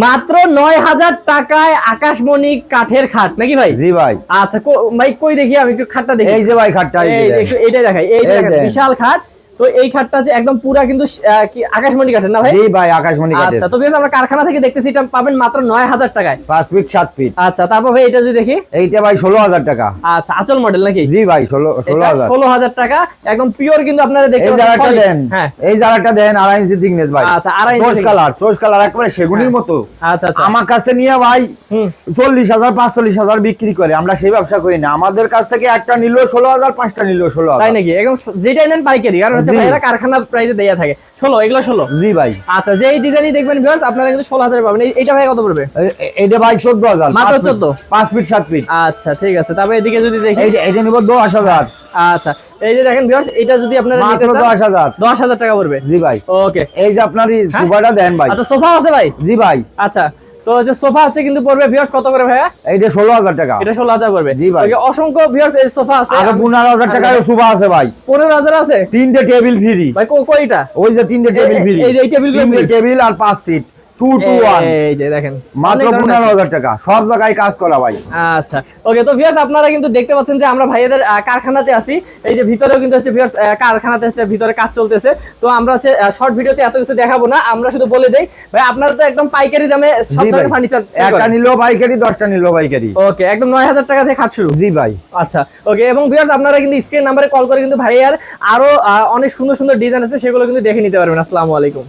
মাত্র ৯,০০০ টাকায় আকাশমণি কাঠের খাট নাকি ভাই? জি ভাই। আচ্ছা ভাই কই দেখি, আমি একটু খাটটা দেখি। এই যে ভাই খাটটা, একটু এইটাই দেখাই। এই বিশাল খাট। তো এই খাটটা যে একদম পুরা কিন্তু কি আকাশমণি কাঠের না ভাই? জি ভাই, আকাশমণি কাঠের। আচ্ছা, তো বেশ আমরা কারখানা থেকে দেখতেছি, এটা পাবেন মাত্র ৯,০০০ টাকায়, 5 ফিট 7 ফিট। আচ্ছা, তারপর ভাই এটা যদি দেখি, এইটা ভাই 16,000 টাকা। আচ্ছা, আঁচল মডেল নাকি? জি ভাই, 16,000। 16,000 টাকা, একদম পিওর কিন্তু আপনারা দেখতে এই জায়গাটা দেন, হ্যাঁ এই জায়গাটা দেন 2.5 ইঞ্চি থিকনেস ভাই। আচ্ছা, 2.5 ইঞ্চি সোজ কালার একবারে সেগুনের মতো। আচ্ছা আচ্ছা, আমার কাছ থেকে নিয়ে ভাই 40,000 45,000 বিক্রি করে। আমরা সেই ব্যবসা করি না, আমাদের কাছ থেকে একটা নিলো 16,000, 5টা নিলো 16,000। তাই নাকি? একদম যেটাই নেন পাইকারি, কারণ হচ্ছে ভাইরা কারখানা প্রাইসে দেয়া থাকে। 16 এগুলো 16। জি ভাই। আচ্ছা, যেই ডিজাইনই দেখবেন ভিউয়ার্স আপনারা কিন্তু 16,000 পাবেন। এইটা ভাই কত পড়বে? এইটা ভাই 14,000, মাত্র 14, 5 ফিট 7 ফিট। আচ্ছা ঠিক আছে। তারপরে এদিকে যদি দেখি, এইটা নিব 10,000। আচ্ছা, এই যে দেখেন ভিউয়ার্স, এটা যদি আপনারা মাত্র 10,000। 10,000 টাকা পড়বে। জি ভাই। ওকে, এই যে আপনার সোফাটা দেন ভাই। আচ্ছা, সোফা আছে ভাই? জি ভাই। আচ্ছা, তো যে সোফা আছে কিন্তু পড়বে ভিউয়ার্স কত করে ভাইয়া? এইটা 16,000 টাকা। এটা 16,000 পড়বে। জি ভাই। ওকে, অসংখ্য ভিউয়ার্স এই সোফা আছে। আর 15,000 টাকার সোফা আছে ভাই। 15,000 আছে? 3টে টেবিল ফ্রি ভাই কয়টা? ওই যে 3টে টেবিল ফ্রি। এই যে এই টেবিল, 3টে টেবিল আর 5 সিট 2 to 1। এই যে দেখেন, মাত্র 15,000 টাকা, সব জায়গায় কাজ করা ভাই। আচ্ছা ওকে, তো ভিউয়ার্স আপনারা কিন্তু দেখতে পাচ্ছেন যে আমরা ভাইয়াদের কারখানাতে আছি। এই যে ভিতরেও কিন্তু হচ্ছে ভিউয়ার্স কারখানাতে হচ্ছে ভিতরে কাজ চলতেছে। তো আমরা হচ্ছে শর্ট ভিডিওতে এত কিছু দেখাবো না, আমরা শুধু বলে দেই ভাই আপনারা তো একদম পাইকারি দামে সব ধরনের ফার্নিচার সেল করেন। একটা নিলো পাইকারি, 10টা নিলো পাইকারি। ওকে, একদম ৯,০০০ টাকা থেকে খাট শুরু। জি ভাই। আচ্ছা ওকে, এবং ভিউয়ার্স আপনারা কিন্তু স্ক্রিন নাম্বারে কল করে কিন্তু ভাইয়ার আরো অনেক সুন্দর সুন্দর ডিজাইন আছে, সেগুলো কিন্তু দেখে নিতে পারবেন। আসসালামু আলাইকুম।